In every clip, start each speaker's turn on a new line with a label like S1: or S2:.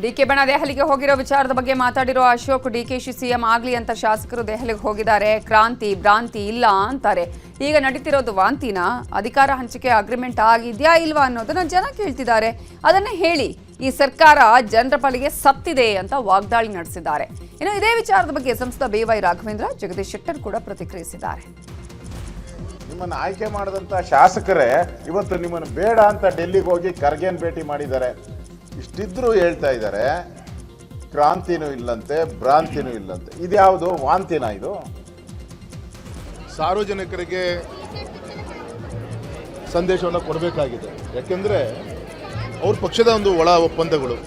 S1: DK ಬಣ ದೆಹಲಿಗೆ ಹೋಗಿರೋ ವಿಚಾರದ ಬಗ್ಗೆ ಮಾತಾಡಿರೋ ಅಶೋಕ್, ಡಿಕೆಶಿ ಸಿಎಂ ಆಗ್ಲಿ ಅಂತ ಶಾಸಕರು ದೆಹಲಿಗೆ ಹೋಗಿದ್ದಾರೆ. ಕ್ರಾಂತಿ ಭ್ರಾಂತಿ ಇಲ್ಲ ಅಂತಾರೆ. ಈಗ ನಡೀತಿರೋದು ವಾಂತಿನ? ಅಧಿಕಾರ ಹಂಚಿಕೆ ಅಗ್ರಿಮೆಂಟ್ ಆಗಿದ್ಯಾ ಇಲ್ವಾ ಅನ್ನೋದನ್ನ ಜನ ಕೇಳ್ತಿದ್ದಾರೆ. ಅದನ್ನ ಹೇಳಿ, ಈ ಸರ್ಕಾರ ಜನರ ಪಾಲಿಗೆ ಸತ್ತಿದೆ ಅಂತ ವಾಗ್ದಾಳಿ ನಡೆಸಿದ್ದಾರೆ. ಇನ್ನು ಇದೇ ವಿಚಾರದ ಬಗ್ಗೆ ಸಂಸದ BY ರಾಘವೇಂದ್ರ, ಜಗದೀಶ್ ಶೆಟ್ಟರ್ ಕೂಡ ಪ್ರತಿಕ್ರಿಯಿಸಿದ್ದಾರೆ.
S2: ನಿಮ್ಮನ್ನು ಆಯ್ಕೆ ಮಾಡಿದಂಥ ಶಾಸಕರೇ ಇವತ್ತು ನಿಮ್ಮನ್ನು ಬೇಡ ಅಂತ ಡೆಲ್ಲಿಗೆ ಹೋಗಿ ಖರ್ಗೆನ್ ಭೇಟಿ ಮಾಡಿದ್ದಾರೆ. ಇಷ್ಟಿದ್ರೂ ಹೇಳ್ತಾ ಇದ್ದಾರೆ ಕ್ರಾಂತಿನೂ ಇಲ್ಲಂತೆ, ಭ್ರಾಂತಿನೂ ಇಲ್ಲಂತೆ. ಇದ್ಯಾವುದು ವಾಂತಿನ? ಇದು
S3: ಸಾರ್ವಜನಿಕರಿಗೆ ಸಂದೇಶವನ್ನು ಕೊಡಬೇಕಾಗಿದೆ. ಯಾಕೆಂದರೆ ಅವ್ರ ಪಕ್ಷದ ಒಂದು ಒಳ ಒಪ್ಪಂದಗಳು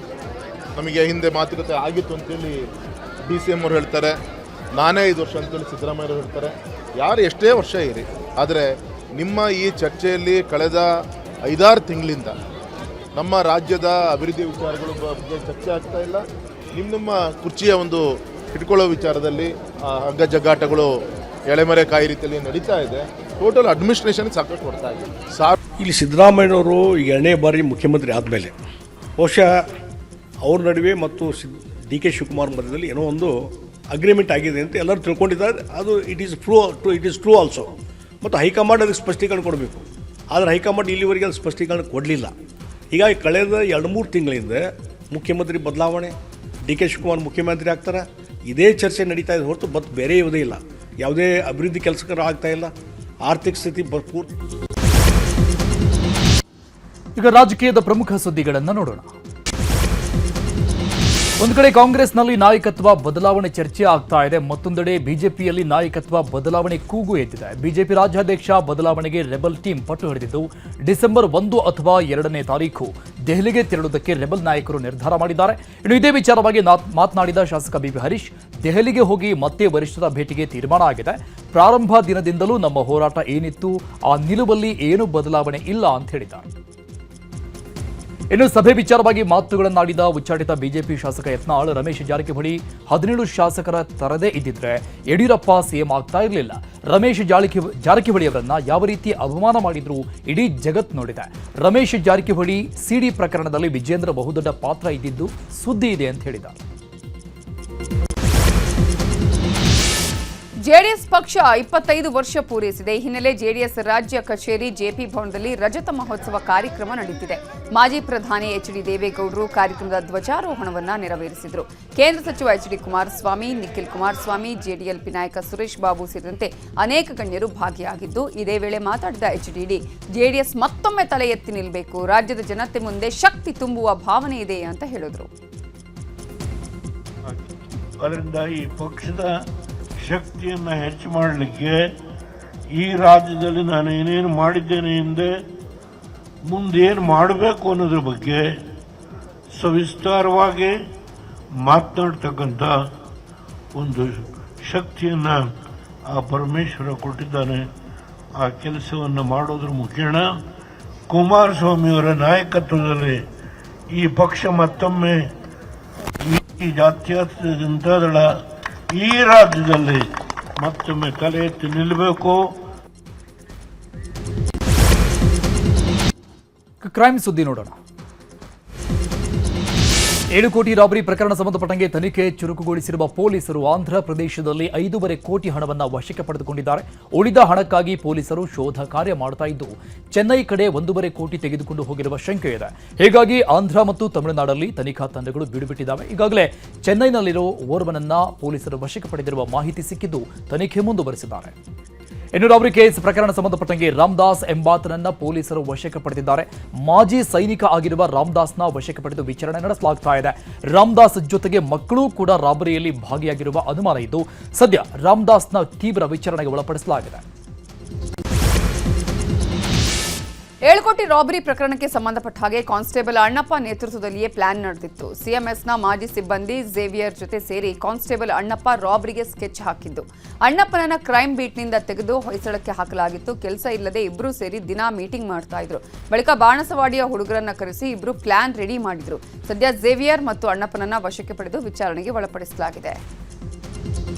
S3: ನಮಗೆ ಹಿಂದೆ ಮಾತುಕತೆ ಆಗಿತ್ತು ಅಂತೇಳಿ DCM ಅವರು ಹೇಳ್ತಾರೆ, ನಾನೇ 5 ವರ್ಷ ಅಂತೇಳಿ ಸಿದ್ದರಾಮಯ್ಯವರು ಹೇಳ್ತಾರೆ. ಯಾರು ಎಷ್ಟೇ ವರ್ಷ ಇರಿ, ಆದರೆ ನಿಮ್ಮ ಈ ಚರ್ಚೆಯಲ್ಲಿ ಕಳೆದ 5-6 ತಿಂಗಳಿಂದ ನಮ್ಮ ರಾಜ್ಯದ ಅಭಿವೃದ್ಧಿ ವಿಚಾರಗಳ ಬಗ್ಗೆ ಚರ್ಚೆ ಆಗ್ತಾ ಇಲ್ಲ. ನಿಮ್ಮ ಕುರ್ಚಿಯ ಒಂದು ಇಟ್ಕೊಳ್ಳೋ ವಿಚಾರದಲ್ಲಿ ಹಗ್ಗ ಜಗ್ಗಾಟಗಳು ಎಳೆಮರೆ ಕಾಯಿ ರೀತಿಯಲ್ಲಿ ನಡೀತಾ ಇದೆ. ಟೋಟಲ್ ಅಡ್ಮಿನಿಸ್ಟ್ರೇಷನ್ ಸಾಕಷ್ಟು ಹೊಡ್ತಾ ಇದೆ.
S4: ಇಲ್ಲಿ ಸಿದ್ದರಾಮಯ್ಯನವರು ಈಗ 2ನೇ ಬಾರಿ ಮುಖ್ಯಮಂತ್ರಿ ಆದಮೇಲೆ ಬಹುಶಃ ಅವ್ರ ನಡುವೆ ಮತ್ತು DK ಶಿವಕುಮಾರ್ ಮಧ್ಯದಲ್ಲಿ ಏನೋ ಒಂದು ಅಗ್ರಿಮೆಂಟ್ ಆಗಿದೆ ಅಂತ ಎಲ್ಲರೂ ತಿಳ್ಕೊಂಡಿದ್ದಾರೆ. ಅದು ಇಟ್ ಈಸ್ ಟ್ರೂ ಆಲ್ಸೋ. ಮತ್ತು ಹೈಕಮಾಂಡ್ ಅದಕ್ಕೆ ಸ್ಪಷ್ಟೀಕರಣ ಕೊಡಬೇಕು. ಆದರೆ ಹೈಕಮಾಂಡ್ ಇಲ್ಲಿವರೆಗೆ ಅದು ಸ್ಪಷ್ಟೀಕರಣ ಕೊಡಲಿಲ್ಲ. ಹೀಗಾಗಿ ಕಳೆದ 2-3 ತಿಂಗಳಿಂದ ಮುಖ್ಯಮಂತ್ರಿ ಬದಲಾವಣೆ, DK ಶಿವಕುಮಾರ್ ಮುಖ್ಯಮಂತ್ರಿ ಆಗ್ತಾರೆ, ಇದೇ ಚರ್ಚೆ ನಡೀತಾ ಇದೆ ಹೊರತು ಬತ್ ಬೇರೆ ಯಾವುದೇ ಇಲ್ಲ. ಯಾವುದೇ ಅಭಿವೃದ್ಧಿ ಕೆಲಸಗಳು ಆಗ್ತಾ ಇಲ್ಲ. ಆರ್ಥಿಕ ಸ್ಥಿತಿ ಭರ್ಪೂರ್.
S5: ಈಗ ರಾಜಕೀಯದ ಪ್ರಮುಖ ಸುದ್ದಿಗಳನ್ನು ನೋಡೋಣ. ಒಂದು ಕಡೆ ಕಾಂಗ್ರೆಸ್ನಲ್ಲಿ ನಾಯಕತ್ವ ಬದಲಾವಣೆ ಚರ್ಚೆ ಆಗ್ತಾ ಇದೆ. ಮತ್ತೊಂದೆಡೆ ಬಿಜೆಪಿಯಲ್ಲಿ ನಾಯಕತ್ವ ಬದಲಾವಣೆ ಕೂಗು ಎದ್ದಿದೆ. ಬಿಜೆಪಿ ರಾಜ್ಯಾಧ್ಯಕ್ಷ ಬದಲಾವಣೆಗೆ ರೆಬಲ್ ಟೀಮ್ ಪಟ್ಟು ಹಿಡಿದಿದ್ದು, ಡಿಸೆಂಬರ್ 1 ಅಥವಾ 2ನೇ ತಾರೀಕು ದೆಹಲಿಗೆ ತೆರಳುವುದಕ್ಕೆ ರೆಬಲ್ ನಾಯಕರು ನಿರ್ಧಾರ ಮಾಡಿದ್ದಾರೆ. ಇನ್ನು ಇದೇ ವಿಚಾರವಾಗಿ ಮಾತನಾಡಿದ ಶಾಸಕ BB ಹರೀಶ್, ದೆಹಲಿಗೆ ಹೋಗಿ ಮತ್ತೆ ವರಿಷ್ಠರ ಭೇಟಿಗೆ ತೀರ್ಮಾನ ಆಗಿದೆ. ಪ್ರಾರಂಭ ದಿನದಿಂದಲೂ ನಮ್ಮ ಹೋರಾಟ ಏನಿತ್ತು, ಆ ನಿಲುವಲ್ಲಿ ಏನೂ ಬದಲಾವಣೆ ಇಲ್ಲ ಅಂತ ಹೇಳಿದ್ದಾರೆ. ಇನ್ನು ಸಭೆ ವಿಚಾರವಾಗಿ ಮಾತುಗಳನ್ನಾಡಿದ ಉಚ್ಚಾಟಿತ ಬಿಜೆಪಿ ಶಾಸಕ ಯತ್ನಾಳ್, ರಮೇಶ್ ಜಾರಕಿಹೊಳಿ 17 ಶಾಸಕರ ತರದೇ ಇದ್ದಿದ್ರೆ ಯಡಿಯೂರಪ್ಪ ಸಿಎಂ ಆಗ್ತಾ ಇರಲಿಲ್ಲ. ರಮೇಶ್ ಜಾರಕಿಹೊಳಿ ಅವರನ್ನ ಯಾವ ರೀತಿ ಅವಮಾನ ಮಾಡಿದ್ರು ಇಡೀ ಜಗತ್ ನೋಡಿದೆ. ರಮೇಶ್ ಜಾರಕಿಹೊಳಿ CD ಪ್ರಕರಣದಲ್ಲಿ ವಿಜೇಂದ್ರ ಬಹುದೊಡ್ಡ ಪಾತ್ರ ಇದ್ದಿದ್ದು ಸುದ್ದಿ ಇದೆ ಅಂತ ಹೇಳಿದ್ದಾರೆ.
S1: ಜೆಡಿಎಸ್ ಪಕ್ಷ 25 ವರ್ಷ ಪೂರೈಸಿದೆ. ಈ ಹಿನ್ನೆಲೆ ಜೆಡಿಎಸ್ ರಾಜ್ಯ ಕಚೇರಿ JP ಭವನದಲ್ಲಿ ರಜತ ಮಹೋತ್ಸವ ಕಾರ್ಯಕ್ರಮ ನಡೆದಿದೆ. ಮಾಜಿ ಪ್ರಧಾನಿ HD ದೇವೇಗೌಡರು ಕಾರ್ಯಕ್ರಮದ ಧ್ವಜಾರೋಹಣವನ್ನು ನೆರವೇರಿಸಿದರು. ಕೇಂದ್ರ ಸಚಿವ HD ಕುಮಾರಸ್ವಾಮಿ, ನಿಖಿಲ್ ಕುಮಾರಸ್ವಾಮಿ, JDLP ನಾಯಕ ಸುರೇಶ್ ಬಾಬು ಸೇರಿದಂತೆ ಅನೇಕ ಗಣ್ಯರು ಭಾಗಿಯಾಗಿದ್ದು, ಇದೇ ವೇಳೆ ಮಾತಾಡಿದ HDD, ಜೆಡಿಎಸ್ ಮತ್ತೊಮ್ಮೆ ತಲೆ ಎತ್ತಿ ನಿಲ್ಲಬೇಕು, ರಾಜ್ಯದ ಜನತೆ ಮುಂದೆ ಶಕ್ತಿ ತುಂಬುವ ಭಾವನೆ ಇದೆ ಅಂತ ಹೇಳಿದರು.
S6: ಅದರಿಂದ ಈ ಪಕ್ಷದ ಶಕ್ತಿಯನ್ನು ಹೆಚ್ಚು ಮಾಡಲಿಕ್ಕೆ ಈ ರಾಜ್ಯದಲ್ಲಿ ನಾನು ಏನೇನು ಮಾಡಿದ್ದೇನೆ ಎಂದೇ ಮುಂದೇನು ಮಾಡಬೇಕು ಅನ್ನೋದ್ರ ಬಗ್ಗೆ ಸವಿಸ್ತಾರವಾಗಿ ಮಾತನಾಡ್ತಕ್ಕಂಥ ಒಂದು ಶಕ್ತಿಯನ್ನು ಆ ಪರಮೇಶ್ವರ ಕೊಟ್ಟಿದ್ದಾನೆ. ಆ ಕೆಲಸವನ್ನು ಮಾಡೋದ್ರ ಮುಖೇನ ಕುಮಾರಸ್ವಾಮಿಯವರ ನಾಯಕತ್ವದಲ್ಲಿ ಈ ಪಕ್ಷ ಮತ್ತೊಮ್ಮೆ ಈ ಜಾತ್ಯತೀತ ಜನತಾದಳ ಈ ರಾಜ್ಯದಲ್ಲಿ ಮತ್ತೊಮ್ಮೆ ತಲೆ ಎತ್ತಿ ನಿಲ್ಲಬೇಕು.
S5: ಕ್ರೈಮ್ ಸುದ್ದಿ ನೋಡೋಣ. 7 ಕೋಟಿ ರಾಬರಿ ಪ್ರಕರಣ ಸಂಬಂಧಪಟ್ಟಂಗೆ ತನಿಖೆ ಚುರುಕುಗೊಳಿಸಿರುವ ಪೊಲೀಸರು ಆಂಧ್ರ ಪ್ರದೇಶದಲ್ಲಿ 5.5 ಕೋಟಿ ಹಣವನ್ನು ವಶಕ್ಕೆ ಪಡೆದುಕೊಂಡಿದ್ದಾರೆ. ಉಳಿದ ಹಣಕ್ಕಾಗಿ ಪೊಲೀಸರು ಶೋಧ ಕಾರ್ಯ ಮಾಡ್ತಾ ಇದ್ದು, ಚೆನ್ನೈ ಕಡೆ 1.5 ಕೋಟಿ ತೆಗೆದುಕೊಂಡು ಹೋಗಿರುವ ಶಂಕೆ ಇದೆ. ಹೀಗಾಗಿ ಆಂಧ್ರ ಮತ್ತು ತಮಿಳುನಾಡಲ್ಲಿ ತನಿಖಾ ತಂಡಗಳು ಬೀಡುಬಿಟ್ಟಿದ್ದಾವೆ. ಈಗಾಗಲೇ ಚೆನ್ನೈನಲ್ಲಿರೋ ಓರ್ವನನ್ನ ಪೊಲೀಸರು ವಶಕ್ಕೆ ಪಡೆದಿರುವ ಮಾಹಿತಿ ಸಿಕ್ಕಿದ್ದು ತನಿಖೆ ಮುಂದುವರೆಸಿದ್ದಾರೆ. ಇನ್ನು ರಾಬರಿ ಕೇಸ್ ಪ್ರಕರಣ ಸಂಬಂಧಪಟ್ಟಂಗೆ ರಾಮದಾಸ್ ಎಂಬಾತನನ್ನ ಪೊಲೀಸರು ವಶಕ್ಕೆ ಪಡೆದಿದ್ದಾರೆ. ಮಾಜಿ ಸೈನಿಕ ಆಗಿರುವ ರಾಮದಾಸ್ನ ವಶಕ್ಕೆ ಪಡೆದು ವಿಚಾರಣೆ ನಡೆಸಲಾಗ್ತಾ ಇದೆ. ರಾಮದಾಸ್ ಜೊತೆಗೆ ಮಕ್ಕಳು ಕೂಡ ರಾಬರಿಯಲ್ಲಿ ಭಾಗಿಯಾಗಿರುವ ಅನುಮಾನ ಇದ್ದು, ಸದ್ಯ ರಾಮದಾಸ್ನ ತೀವ್ರ ವಿಚಾರಣೆಗೆ ಒಳಪಡಿಸಲಾಗಿದೆ.
S1: 7 ಕೋಟಿ ರಾಬರಿ ಪ್ರಕರಣಕ್ಕೆ ಸಂಬಂಧಪಟ್ಟ ಹಾಗೆ ಕಾನ್ಸ್ಟೇಬಲ್ ಅಣ್ಣಪ್ಪ ನೇತೃತ್ವದಲ್ಲಿಯೇ ಪ್ಲಾನ್ ನಡೆದಿತ್ತು. CMSನ ಮಾಜಿ ಸಿಬ್ಬಂದಿ ಝೇವಿಯರ್ ಜೊತೆ ಸೇರಿ ಕಾನ್ಸ್ಟೇಬಲ್ ಅಣ್ಣಪ್ಪ ರಾಬರಿಗೆ ಸ್ಕೆಚ್ ಹಾಕಿದ್ದು. ಅಣ್ಣಪ್ಪನನ್ನ ಕ್ರೈಮ್ ಬೀಟ್ನಿಂದ ತೆಗೆದು ಹೊಯ್ಸಳಕ್ಕೆ ಹಾಕಲಾಗಿತ್ತು. ಕೆಲಸ ಇಲ್ಲದೆ ಇಬ್ಬರು ಸೇರಿ ದಿನಾ ಮೀಟಿಂಗ್ ಮಾಡ್ತಾ ಇದ್ರು. ಬಳಿಕ ಬಾಣಸವಾಡಿಯ ಹುಡುಗರನ್ನ ಕರೆಸಿ ಇಬ್ರು ಪ್ಲಾನ್ ರೆಡಿ ಮಾಡಿದ್ರು. ಸದ್ಯ ಝೇವಿಯರ್ ಮತ್ತು ಅಣ್ಣಪ್ಪನನ್ನ ವಶಕ್ಕೆ ಪಡೆದು ವಿಚಾರಣೆಗೆ ಒಳಪಡಿಸಲಾಗಿದೆ.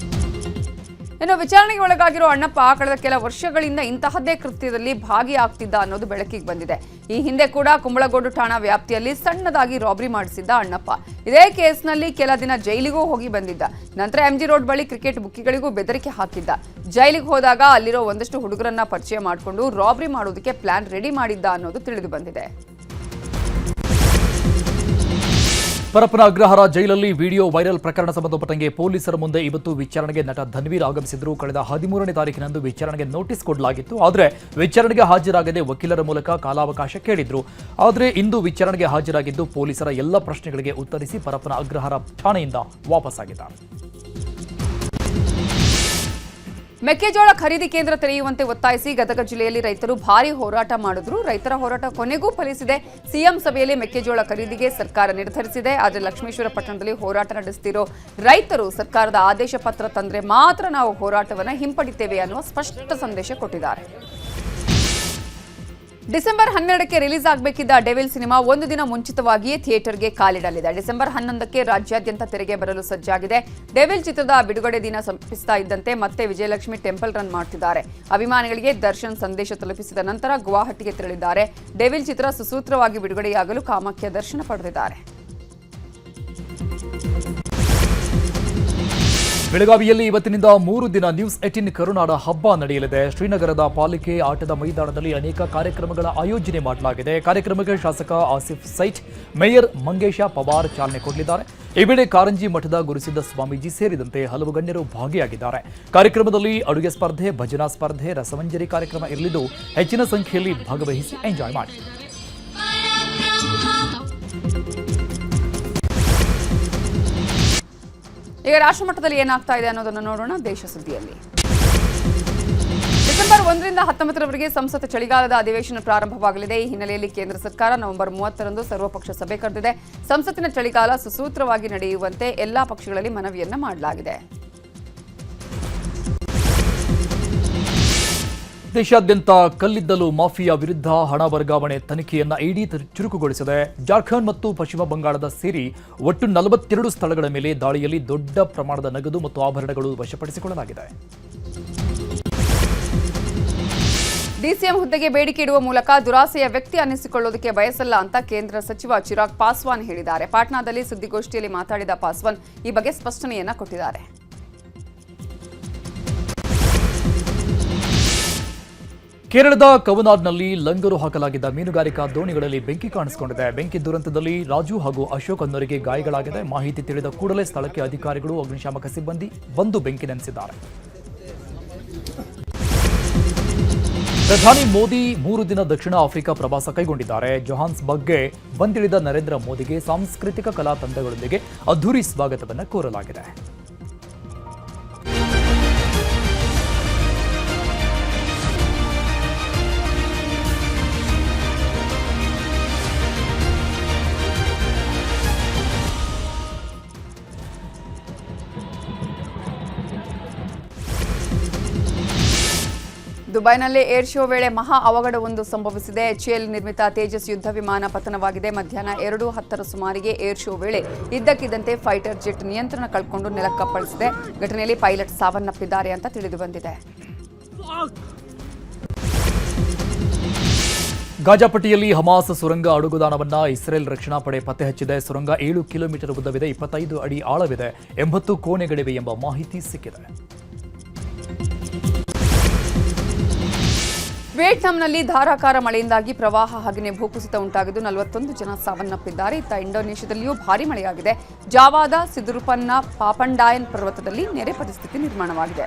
S1: ಇನ್ನು ವಿಚಾರಣೆಗೆ ಒಳಗಾಗಿರೋ ಅಣ್ಣಪ್ಪ ಕಳೆದ ಕೆಲ ವರ್ಷಗಳಿಂದ ಇಂತಹದ್ದೇ ಕೃತ್ಯದಲ್ಲಿ ಭಾಗಿಯಾಗ್ತಿದ್ದ ಅನ್ನೋದು ಬೆಳಕಿಗೆ ಬಂದಿದೆ. ಈ ಹಿಂದೆ ಕೂಡ ಕುಂಬಳಗೋಡು ಠಾಣಾ ವ್ಯಾಪ್ತಿಯಲ್ಲಿ ಸಣ್ಣದಾಗಿ ರಾಬರಿ ಮಾಡಿಸಿದ್ದ ಅಣ್ಣಪ್ಪ ಇದೇ ಕೇಸ್ನಲ್ಲಿ ಕೆಲ ದಿನ ಜೈಲಿಗೂ ಹೋಗಿ ಬಂದಿದ್ದ. ನಂತರ ಎಂಜಿ ರೋಡ್ ಬಳಿ ಕ್ರಿಕೆಟ್ ಬುಕ್ಕಿಗಳಿಗೂ ಬೆದರಿಕೆ ಹಾಕಿದ್ದ. ಜೈಲಿಗೆ ಹೋದಾಗ ಅಲ್ಲಿರೋ ಒಂದಷ್ಟು ಹುಡುಗರನ್ನ ಪರಿಚಯ ಮಾಡಿಕೊಂಡು ರಾಬರಿ ಮಾಡೋದಕ್ಕೆ ಪ್ಲಾನ್ ರೆಡಿ ಮಾಡಿದ್ದ ಅನ್ನೋದು ತಿಳಿದು ಬಂದಿದೆ.
S5: ಪರಪ್ಪನ ಅಗ್ರಹಾರ ಜೈಲಲ್ಲಿ ವಿಡಿಯೋ ವೈರಲ್ ಪ್ರಕರಣ ಸಂಬಂಧಪಟ್ಟಂಗೆ ಪೊಲೀಸರ ಮುಂದೆ ಇವತ್ತು ವಿಚಾರಣೆಗೆ ನಟ ಧನ್ವೀರ್ ಆಗಮಿಸಿದ್ರು. ಕಳೆದ 13ನೇ ತಾರೀಕಿನಂದು ವಿಚಾರಣೆಗೆ ನೋಟಿಸ್ ಕೊಡಲಾಗಿತ್ತು. ಆದರೆ ವಿಚಾರಣೆಗೆ ಹಾಜರಾಗದೆ ವಕೀಲರ ಮೂಲಕ ಕಾಲಾವಕಾಶ ಕೇಳಿದ್ರು. ಆದರೆ ಇಂದು ವಿಚಾರಣೆಗೆ ಹಾಜರಾಗಿದ್ದು ಪೊಲೀಸರ ಎಲ್ಲ ಪ್ರಶ್ನೆಗಳಿಗೆ ಉತ್ತರಿಸಿ ಪರಪ್ಪನ ಅಗ್ರಹಾರ ಠಾಣೆಯಿಂದ ವಾಪಸ್ಸಾಗಿದ್ದಾರೆ.
S1: ಮೆಕ್ಕೆಜೋಳ ಖರೀದಿ ಕೇಂದ್ರ ತೆರೆಯುವಂತೆ ಒತ್ತಾಯಿಸಿ ಗದಗ ಜಿಲ್ಲೆಯಲ್ಲಿ ರೈತರು ಭಾರೀ ಹೋರಾಟ ಮಾಡಿದ್ರು. ರೈತರ ಹೋರಾಟ ಕೊನೆಗೂ ಫಲಿಸಿದೆ. ಸಿಎಂ ಸಭೆಯಲ್ಲಿ ಮೆಕ್ಕೆಜೋಳ ಖರೀದಿಗೆ ಸರ್ಕಾರ ನಿರ್ಧರಿಸಿದೆ. ಆದರೆ ಲಕ್ಷ್ಮೇಶ್ವರ ಪಟ್ಟಣದಲ್ಲಿ ಹೋರಾಟ ನಡೆಸುತ್ತಿರೋ ರೈತರು ಸರ್ಕಾರದ ಆದೇಶ ಪತ್ರ ತಂದ್ರೆ ಮಾತ್ರ ನಾವು ಹೋರಾಟವನ್ನು ಹಿಂಪಡಿತೇವೆ ಅನ್ನುವ ಸ್ಪಷ್ಟ ಸಂದೇಶ ಕೊಟ್ಟಿದ್ದಾರೆ. ಡಿಸೆಂಬರ್ 12ಕ್ಕೆ ರಿಲೀಸ್ ಆಗಬೇಕಿದ್ದ ಡೆವಿಲ್ ಸಿನಿಮಾ ಒಂದು ದಿನ ಮುಂಚಿತವಾಗಿಯೇ ಥಿಯೇಟರ್ಗೆ ಕಾಲಿಡಲಿದೆ. ಡಿಸೆಂಬರ್ 11ಕ್ಕೆ ರಾಜ್ಯಾದ್ಯಂತ ತೆರೆಗೆ ಬರಲು ಸಜ್ಜಾಗಿದೆ. ಡೆವಿಲ್ ಚಿತ್ರದ ಬಿಡುಗಡೆ ದಿನ ಸಮೀಪಿಸ್ತಾ ಇದ್ದಂತೆ ಮತ್ತೆ ವಿಜಯಲಕ್ಷ್ಮಿ ಟೆಂಪಲ್ ರನ್ ಮಾಡ್ತಿದ್ದಾರೆ. ಅಭಿಮಾನಿಗಳಿಗೆ ದರ್ಶನ್ ಸಂದೇಶ ತಲುಪಿಸಿದ ನಂತರ ಗುವಾಹಟಿಗೆ ತೆರಳಿದ್ದಾರೆ. ಡೆವಿಲ್ ಚಿತ್ರ ಸುಸೂತ್ರವಾಗಿ ಬಿಡುಗಡೆಯಾಗಲು ಕಾಮಾಖ್ಯ ದರ್ಶನ ಪಡೆದಿದ್ದಾರೆ.
S5: ಬೆಳಗಾವಿಯಲ್ಲಿ ಇವತ್ತಿನಿಂದ 3 ದಿನ ನ್ಯೂಸ್ 18 ಕರುನಾಡ ಹಬ್ಬ ನಡೆಯಲಿದೆ. ಶ್ರೀನಗರದ ಪಾಲಿಕೆ ಆಟದ ಮೈದಾನದಲ್ಲಿ ಅನೇಕ ಕಾರ್ಯಕ್ರಮಗಳ ಆಯೋಜನೆ ಮಾಡಲಾಗಿದೆ. ಕಾರ್ಯಕ್ರಮಕ್ಕೆ ಶಾಸಕ ಆಸಿಫ್ ಸೈಟ್, ಮೇಯರ್ ಮಂಗೇಶ ಪವಾರ್ ಚಾಲನೆ ಕೊಡಲಿದ್ದಾರೆ. ಈ ವೇಳೆ ಕಾರಂಜಿ ಮಠದ ಗುರುಸಿದ್ದ ಸ್ವಾಮೀಜಿ ಸೇರಿದಂತೆ ಹಲವು ಗಣ್ಯರು ಭಾಗಿಯಾಗಿದ್ದಾರೆ. ಕಾರ್ಯಕ್ರಮದಲ್ಲಿ ಅಡುಗೆ ಸ್ಪರ್ಧೆ, ಭಜನಾ ಸ್ಪರ್ಧೆ, ರಸಮಂಜರಿ ಕಾರ್ಯಕ್ರಮ ಇರಲಿದ್ದು ಹೆಚ್ಚಿನ ಸಂಖ್ಯೆಯಲ್ಲಿ ಭಾಗವಹಿಸಿ ಎಂಜಾಯ್ ಮಾಡಿ.
S1: ಈಗ ರಾಷ್ಟ್ರಮಟ್ಟದಲ್ಲಿ ಏನಾಗ್ತಾ ಇದೆ ಅನ್ನೋದನ್ನು ನೋಡೋಣ ದೇಶ ಸುದ್ದಿಯಲ್ಲಿ. ಡಿಸೆಂಬರ್ 1ರಿಂದ 19ರವರೆಗೆ ಸಂಸತ್ ಚಳಿಗಾಲದ ಅಧಿವೇಶನ ಪ್ರಾರಂಭವಾಗಲಿದೆ. ಈ ಹಿನ್ನೆಲೆಯಲ್ಲಿ ಕೇಂದ್ರ ಸರ್ಕಾರ ನವೆಂಬರ್ 30ರಂದು ಸರ್ವಪಕ್ಷ ಸಭೆ ಕರೆದಿದೆ. ಸಂಸತ್ತಿನ ಚಳಿಗಾಲ ಸುಸೂತ್ರವಾಗಿ ನಡೆಯುವಂತೆ ಎಲ್ಲಾ ಪಕ್ಷಗಳಲ್ಲಿ ಮನವಿಯನ್ನ ಮಾಡಲಾಗಿದೆ.
S5: ದೇಶಾದ್ಯಂತ ಕಲ್ಲಿದ್ದಲು ಮಾಫಿಯಾ ವಿರುದ್ಧ ಹಣ ವರ್ಗಾವಣೆ ತನಿಖೆಯನ್ನ ಇಡಿ ಚುರುಕುಗೊಳಿಸಿದೆ. ಜಾರ್ಖಂಡ್ ಮತ್ತು ಪಶ್ಚಿಮ ಬಂಗಾಳದ ಸೇರಿ ಒಟ್ಟು 42 ಸ್ಥಳಗಳ ಮೇಲೆ ದಾಳಿಯಲ್ಲಿ ದೊಡ್ಡ ಪ್ರಮಾಣದ ನಗದು ಮತ್ತು ಆಭರಣಗಳು ವಶಪಡಿಸಿಕೊಳ್ಳಲಾಗಿದೆ.
S1: ಡಿಸಿಎಂ ಹುದ್ದೆಗೆ ಬೇಡಿಕೆ ಇಡುವ ಮೂಲಕ ದುರಾಸೆಯ ವ್ಯಕ್ತಿ ಅನ್ನಿಸಿಕೊಳ್ಳೋದಕ್ಕೆ ಬಯಸಲ್ಲ ಅಂತ ಕೇಂದ್ರ ಸಚಿವ ಚಿರಾಗ್ ಪಾಸ್ವಾನ್ ಹೇಳಿದ್ದಾರೆ. ಪಾಟ್ನಾದಲ್ಲಿ ಸುದ್ದಿಗೋಷ್ಠಿಯಲ್ಲಿ ಮಾತಾಡಿದ ಪಾಸ್ವಾನ್ ಈ ಬಗ್ಗೆ ಸ್ಪಷ್ಟನೆಯನ್ನ ಕೊಟ್ಟಿದ್ದಾರೆ.
S5: ಕೇರಳದ ಕವನಾಡ್ನಲ್ಲಿ ಲಂಗರು ಹಾಕಲಾಗಿದ್ದ ಮೀನುಗಾರಿಕಾ ದೋಣಿಗಳಲ್ಲಿ ಬೆಂಕಿ ಕಾಣಿಸಿಕೊಂಡಿದೆ. ಬೆಂಕಿ ದುರಂತದಲ್ಲಿ ರಾಜು ಹಾಗೂ ಅಶೋಕ್ ಅನ್ನೋರಿಗೆ ಗಾಯಗಳಾಗಿದೆ. ಮಾಹಿತಿ ತಿಳಿದ ಕೂಡಲೇ ಸ್ಥಳಕ್ಕೆ ಅಧಿಕಾರಿಗಳು, ಅಗ್ನಿಶಾಮಕ ಸಿಬ್ಬಂದಿ ಬಂದು ಬೆಂಕಿ ನಂದಿಸಿದ್ದಾರೆ. ಪ್ರಧಾನಿ ಮೋದಿ 3 ದಿನ ದಕ್ಷಿಣ ಆಫ್ರಿಕಾ ಪ್ರವಾಸ ಕೈಗೊಂಡಿದ್ದಾರೆ. ಜೊಹಾನ್ಸ್ಬರ್ಗ್ಗೆ ಬಂದಿಳಿದ ನರೇಂದ್ರ ಮೋದಿಗೆ ಸಾಂಸ್ಕೃತಿಕ ಕಲಾ ತಂಡಗಳೊಂದಿಗೆ ಅದ್ಧೂರಿ ಸ್ವಾಗತವನ್ನು ಕೋರಲಾಗಿದೆ.
S1: ದುಬೈನಲ್ಲಿ ಏರ್ ಶೋ ವೇಳೆ ಮಹಾ ಅವಘಡವೊಂದು ಸಂಭವಿಸಿದೆ. HAL ನಿರ್ಮಿತ ತೇಜಸ್ ಯುದ್ಧ ವಿಮಾನ ಪತನವಾಗಿದೆ. ಮಧ್ಯಾಹ್ನ 2:10 ಸುಮಾರಿಗೆ ಏರ್ ಶೋ ವೇಳೆ ಇದ್ದಕ್ಕಿದ್ದಂತೆ ಫೈಟರ್ ಜೆಟ್ ನಿಯಂತ್ರಣ ಕಳ್ಕೊಂಡು ನೆಲಕ್ಕಪ್ಪಳಿಸಿದೆ. ಘಟನೆಯಲ್ಲಿ ಪೈಲಟ್ ಸಾವನ್ನಪ್ಪಿದ್ದಾರೆ ಅಂತ ತಿಳಿದು ಬಂದಿದೆ.
S5: ಗಾಜಾಪಟ್ಟಿಯಲ್ಲಿ ಹಮಾಸ್ ಸುರಂಗ ಅಡುಗುದಾಣವನ್ನ ಇಸ್ರೇಲ್ ರಕ್ಷಣಾ ಪಡೆ ಪತ್ತೆ ಹಚ್ಚಿದೆ. ಸುರಂಗ 7 ಕಿಲೋಮೀಟರ್ ಉದ್ದವಿದೆ, 25 ಅಡಿ ಆಳವಿದೆ, 80 ಕೋಣೆಗಳಿವೆ ಎಂಬ ಮಾಹಿತಿ ಸಿಕ್ಕಿದೆ.
S1: ವಿಯೆಟ್ನಾಂನಲ್ಲಿ ಧಾರಾಕಾರ ಮಳೆಯಿಂದಾಗಿ ಪ್ರವಾಹ ಹಾಗೆಯೇ ಭೂಕುಸಿತ ಉಂಟಾಗಿದ್ದು 41 ಜನ ಸಾವನ್ನಪ್ಪಿದ್ದಾರೆ. ಇತ್ತ ಇಂಡೋನೇಷ್ಯಾದಲ್ಲಿಯೂ ಭಾರೀ ಮಳೆಯಾಗಿದೆ. ಜಾವಾದ ಸಿದುರುಪನ್ನ ಪಾಪಂಡಾಯನ್ ಪರ್ವತದಲ್ಲಿ ನೆರೆ ಪರಿಸ್ಥಿತಿ ನಿರ್ಮಾಣವಾಗಿದೆ.